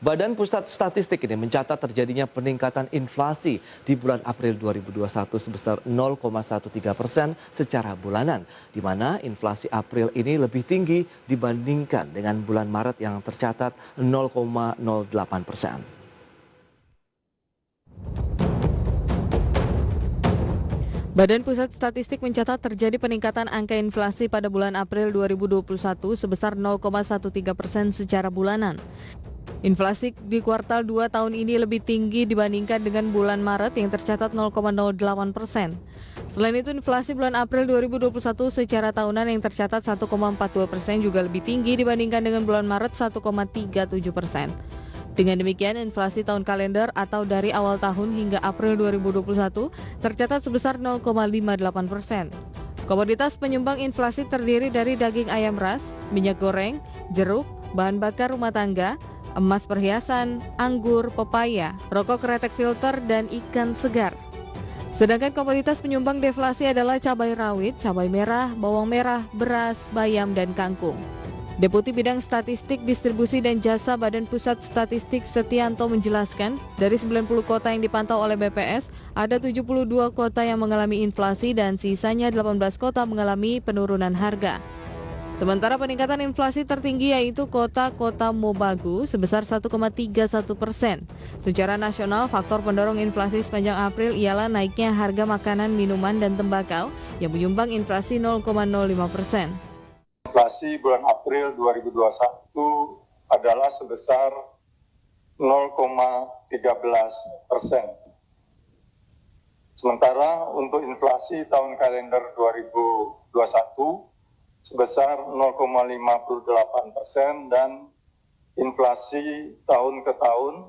Badan Pusat Statistik ini mencatat terjadinya peningkatan inflasi di bulan April 2021 sebesar 0,13% secara bulanan, di mana inflasi April ini lebih tinggi dibandingkan dengan bulan Maret yang tercatat 0,08%. Badan Pusat Statistik mencatat terjadi peningkatan angka inflasi pada bulan April 2021 sebesar 0,13% secara bulanan. Inflasi di kuartal 2 tahun ini lebih tinggi dibandingkan dengan bulan Maret yang tercatat 0,08%. Selain itu, inflasi bulan April 2021 secara tahunan yang tercatat 1,42% juga lebih tinggi dibandingkan dengan bulan Maret 1,37%. Dengan demikian, inflasi tahun kalender atau dari awal tahun hingga April 2021 tercatat sebesar 0,58%. Komoditas penyumbang inflasi terdiri dari daging ayam ras, minyak goreng, jeruk, bahan bakar rumah tangga, emas perhiasan, anggur, pepaya, rokok kretek filter, dan ikan segar. Sedangkan komoditas penyumbang deflasi adalah cabai rawit, cabai merah, bawang merah, beras, bayam, dan kangkung. Deputi Bidang Statistik, Distribusi, dan Jasa Badan Pusat Statistik Setianto menjelaskan, dari 90 kota yang dipantau oleh BPS, ada 72 kota yang mengalami inflasi dan sisanya 18 kota mengalami penurunan harga. Sementara peningkatan inflasi tertinggi yaitu kota-kota Mobagu sebesar 1,31%. Secara nasional, faktor pendorong inflasi sepanjang April ialah naiknya harga makanan, minuman, dan tembakau yang menyumbang inflasi 0,05%. Inflasi bulan April 2021 adalah sebesar 0,13%. Sementara untuk inflasi tahun kalender 2021 sebesar 0,58% dan inflasi tahun ke tahun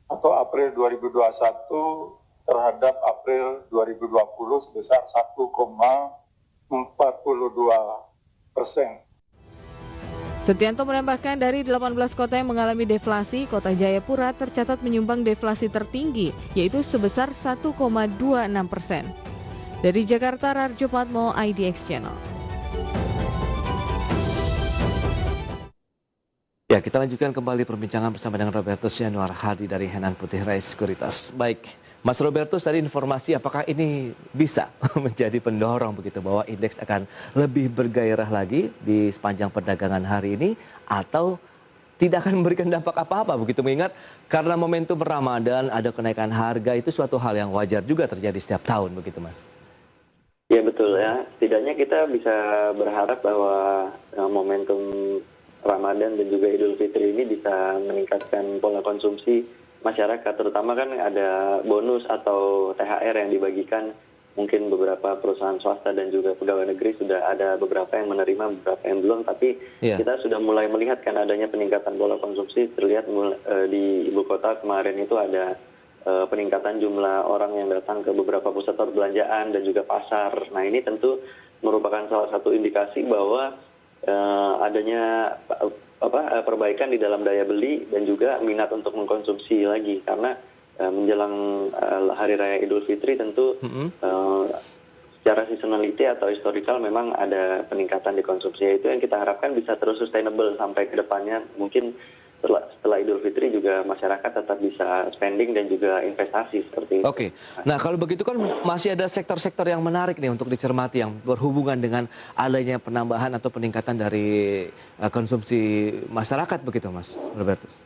atau April 2021 terhadap April 2020 sebesar 1,42%. Setianto menambahkan dari 18 kota yang mengalami deflasi, Kota Jayapura tercatat menyumbang deflasi tertinggi, yaitu sebesar 1,26%. Dari Jakarta, Rarjo Patmo, IDX Channel. Ya, kita lanjutkan kembali perbincangan bersama dengan Robertus Yanuar Hadi dari Henan Putih Rai Sekuritas. Baik, Mas Robertus, tadi informasi apakah ini bisa menjadi pendorong begitu bahwa indeks akan lebih bergairah lagi di sepanjang perdagangan hari ini atau tidak akan memberikan dampak apa-apa begitu, mengingat karena momentum Ramadan ada kenaikan harga, itu suatu hal yang wajar juga terjadi setiap tahun begitu, Mas? Ya betul ya, setidaknya kita bisa berharap bahwa momentum Ramadan dan juga Idul Fitri ini bisa meningkatkan pola konsumsi masyarakat, terutama kan ada bonus atau THR yang dibagikan. Mungkin beberapa perusahaan swasta dan juga pegawai negeri sudah ada beberapa yang menerima, beberapa yang belum, tapi kita sudah mulai melihat kan adanya peningkatan pola konsumsi. Terlihat di ibu kota kemarin itu ada peningkatan jumlah orang yang datang ke beberapa pusat perbelanjaan dan juga pasar. Nah, ini tentu merupakan salah satu indikasi bahwa adanya perbaikan di dalam daya beli dan juga minat untuk mengkonsumsi lagi, karena menjelang Hari Raya Idul Fitri tentu secara seasonality atau historical memang ada peningkatan di konsumsi, itu yang kita harapkan bisa terus sustainable sampai ke depannya. Mungkin setelah Idul Fitri juga masyarakat tetap bisa spending dan juga investasi seperti itu. Oke, nah kalau begitu kan masih ada sektor-sektor yang menarik nih untuk dicermati yang berhubungan dengan adanya penambahan atau peningkatan dari konsumsi masyarakat begitu, Mas Robertus?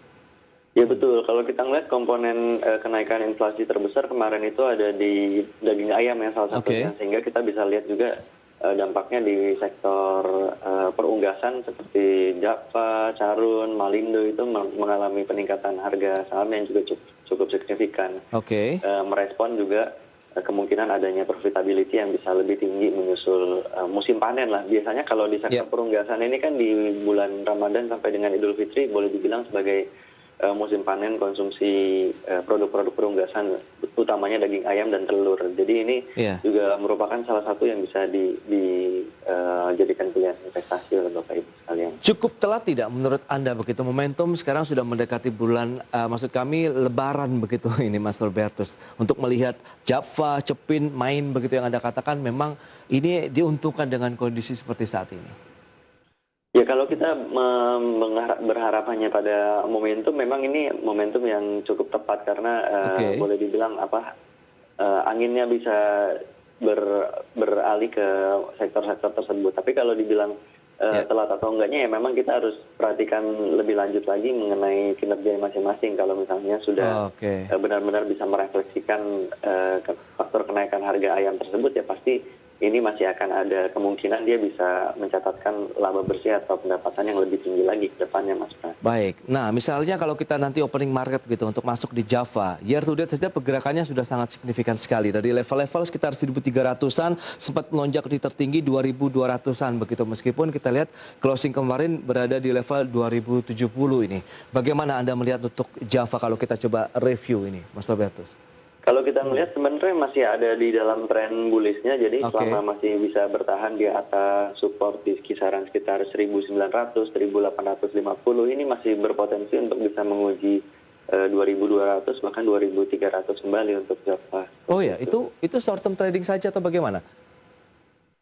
Ya betul, kalau kita melihat komponen kenaikan inflasi terbesar kemarin itu ada di daging ayam ya salah satunya, sehingga kita bisa lihat juga dampaknya di sektor perunggasan seperti Java, Carun, Malindo itu mengalami peningkatan harga saham yang juga cukup signifikan. Merespon juga kemungkinan adanya profitability yang bisa lebih tinggi menyusul musim panen lah. Biasanya kalau di sektor perunggasan ini kan di bulan Ramadan sampai dengan Idul Fitri boleh dibilang sebagai musim panen konsumsi produk-produk perunggasan, utamanya daging ayam dan telur. Jadi ini juga merupakan salah satu yang bisa dijadikan pilihan investasi oleh Bapak Ibu sekalian. Cukup telat tidak menurut Anda begitu? Momentum sekarang sudah mendekati bulan, maksud kami Lebaran begitu ini, Mas Robertus, untuk melihat Java, Cepin, main begitu yang Anda katakan, memang ini diuntungkan dengan kondisi seperti saat ini. Ya kalau kita berharap hanya pada momentum, memang ini momentum yang cukup tepat karena Oke. boleh dibilang anginnya bisa beralih ke sektor-sektor tersebut. Tapi kalau dibilang Ya. telat atau enggaknya, ya memang kita harus perhatikan lebih lanjut lagi mengenai kinerja masing-masing. Kalau misalnya sudah Oke. benar-benar bisa merefleksikan faktor kenaikan harga ayam tersebut, ya pasti ini masih akan ada kemungkinan dia bisa mencatatkan laba bersih atau pendapatan yang lebih tinggi lagi ke depannya, Mas Pras. Baik. Nah, misalnya kalau kita nanti opening market gitu untuk masuk di Java, year to date saja pergerakannya sudah sangat signifikan sekali. Dari level-level sekitar 1.300-an sempat melonjak di tertinggi 2.200-an begitu. Meskipun kita lihat closing kemarin berada di level 2070 ini. Bagaimana Anda melihat untuk Java kalau kita coba review ini, Mas Robertus? Kalau kita melihat sebenarnya masih ada di dalam tren bullishnya, jadi Oke. selama masih bisa bertahan di atas support di kisaran sekitar 1.900, 1.850, ini masih berpotensi untuk bisa menguji 2.200 bahkan 2.300 kembali untuk Java. Oh ya, itu short term trading saja atau bagaimana?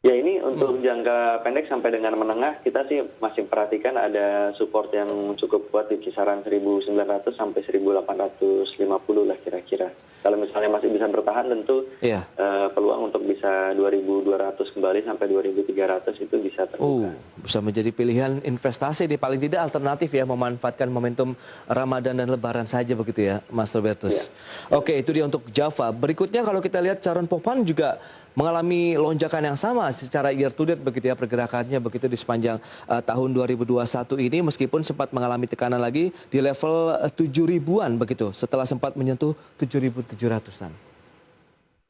Ya ini untuk jangka pendek sampai dengan menengah, kita sih masih perhatikan ada support yang cukup kuat di kisaran 1.900 sampai 1.850 lah kira-kira. Kalau misalnya masih bisa bertahan, tentu Iya. peluang untuk bisa 2.200 kembali sampai 2.300 itu bisa terbuka. Bisa menjadi pilihan investasi di paling tidak alternatif ya, memanfaatkan momentum Ramadan dan Lebaran saja begitu ya, Mas Robertus. Oke, itu dia untuk Java. Berikutnya kalau kita lihat Charon Popan juga mengalami lonjakan yang sama secara year to date begitu ya, pergerakannya begitu di sepanjang tahun 2021 ini, meskipun sempat mengalami tekanan lagi di level 7.000-an begitu setelah sempat menyentuh 7.700-an.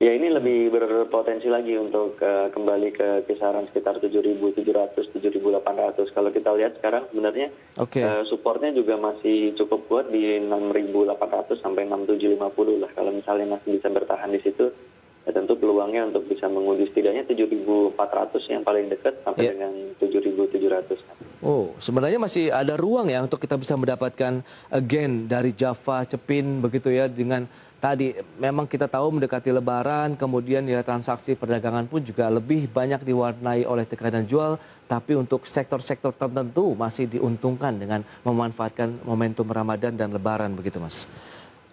Ya ini lebih berpotensi lagi untuk kembali ke kisaran sekitar 7.700, 7.800. Kalau kita lihat sekarang sebenarnya Oke. supportnya juga masih cukup kuat di 6.800 sampai 6.750 lah. Kalau misalnya masih bisa bertahan di situ, ya tentu peluangnya untuk bisa menguji setidaknya 7.400 yang paling dekat sampai dengan 7.700. Oh, sebenarnya masih ada ruang ya untuk kita bisa mendapatkan gain dari Java, Cepin begitu ya, dengan tadi memang kita tahu mendekati Lebaran, kemudian nilai transaksi perdagangan pun juga lebih banyak diwarnai oleh tekanan jual, tapi untuk sektor-sektor tertentu masih diuntungkan dengan memanfaatkan momentum Ramadan dan Lebaran begitu, Mas.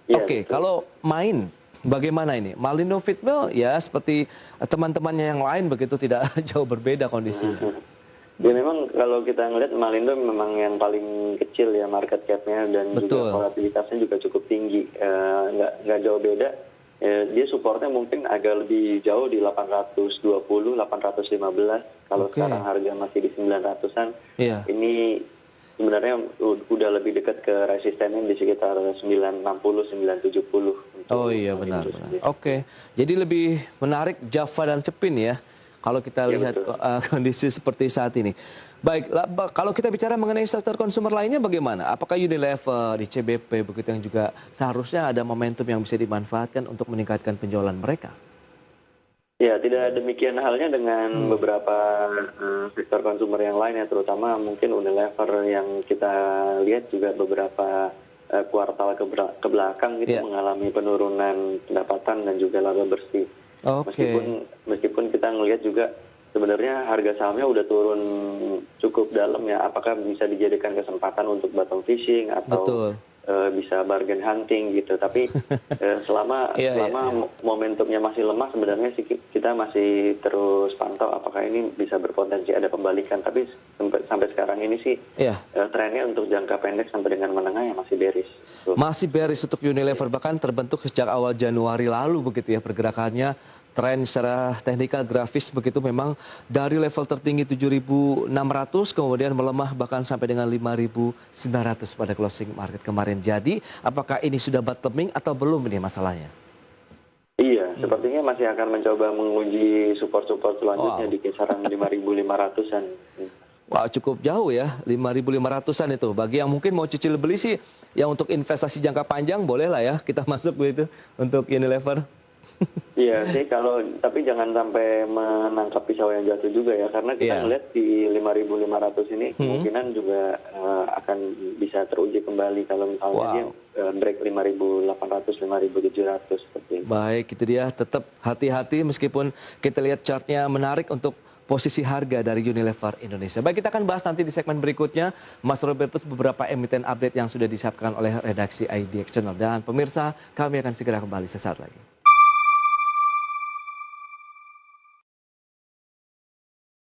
Iya, Oke, betul. kalau main bagaimana ini? Malindo Fitbel ya seperti teman-temannya yang lain begitu, tidak jauh berbeda kondisinya. Ya memang kalau kita ngelihat Malindo memang yang paling kecil ya market cap-nya, dan Betul. juga volatilitasnya juga cukup tinggi. Nggak jauh beda. Dia supportnya mungkin agak lebih jauh di 820, 815. Kalau Oke. sekarang harga masih di 900-an, Iya. ini sebenarnya udah lebih dekat ke resistennya di sekitar 960, 970. Oh iya, Malindo benar. sendiri. Oke, jadi lebih menarik Java dan Cepin ya kalau kita Iya, lihat betul. kondisi seperti saat ini. Baik, kalau kita bicara mengenai sektor konsumer lainnya bagaimana? Apakah Unilever, di CBP begitu yang juga seharusnya ada momentum yang bisa dimanfaatkan untuk meningkatkan penjualan mereka? Ya, tidak demikian halnya dengan beberapa sektor konsumer yang lain ya, terutama mungkin Unilever yang kita lihat juga beberapa kuartal ke belakang gitu Iya. mengalami penurunan pendapatan dan juga laba bersih. Oke. Meskipun kita ngelihat juga sebenarnya harga sahamnya udah turun cukup dalam ya, apakah bisa dijadikan kesempatan untuk bottom fishing atau Betul. bisa bargain hunting gitu. Tapi selama Iya, iya. momentumnya masih lemah, sebenarnya sih kita masih terus pantau apakah ini bisa berpotensi ada pembalikan. Tapi sampai sekarang ini sih Iya. trennya untuk jangka pendek sampai dengan menengah ya masih bearish. Tuh. Masih bearish untuk Unilever, bahkan terbentuk sejak awal Januari lalu begitu ya pergerakannya. Tren secara teknikal grafis begitu memang dari level tertinggi 7.600 kemudian melemah bahkan sampai dengan 5.900 pada closing market kemarin. Jadi apakah ini sudah bottoming atau belum ini masalahnya? Iya, sepertinya masih akan mencoba menguji support-support selanjutnya Wow. di kisaran 5.500-an. Wah, cukup jauh ya, 5.500-an itu. Bagi yang mungkin mau cicil beli sih, yang untuk investasi jangka panjang boleh lah ya kita masuk begitu untuk Unilever. Iya sih, tapi jangan sampai menangkap pisau yang jatuh juga ya, karena kita Iya. ngeliat di 5.500 ini kemungkinan juga akan bisa teruji kembali kalau misalnya Wow. dia break 5.800, 5.700 seperti itu. Baik, itu dia, tetap hati-hati meskipun kita lihat chartnya menarik untuk posisi harga dari Unilever Indonesia. Baik, kita akan bahas nanti di segmen berikutnya, Mas Robertus, beberapa emiten update yang sudah disiapkan oleh redaksi ID External. Dan pemirsa, kami akan segera kembali sesaat lagi.